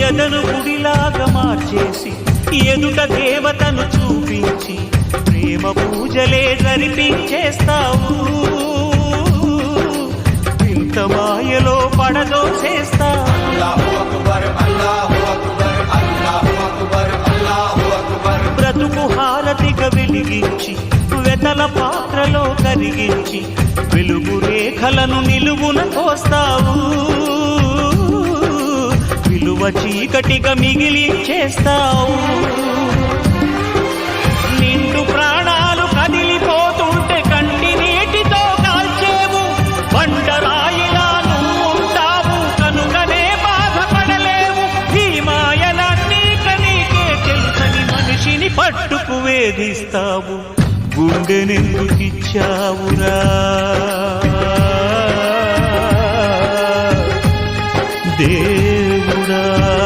ఎదను గుడిలాగా మార్చేసి ఎదుట దేవతను చూపించి ప్రేమ పూజలే జరిపించేస్తావు. ఇంత మాయలో పడదోసేస్తావు. బ్రతుకు హారతిగా వెలిగించి వెతల పాత్రలో కరిగించి వెలుగు రేఖలను నిలువున కోస్తావు. విలువ చీకటిగా మిగిలించేస్తావు. నిండు ప్రాణాలు కదిలిపోతుంటే కంటి నీటితో కాల్చేవు. బండరాయిలా నువ్వుంటావు కనుకనే బాధపడలేవు. ఈ మాయలన్నీ కనీకే తెలుసని మనిషిని పట్టుకు వేధిస్తావు. గుండెనెందుకిచ్చావురా?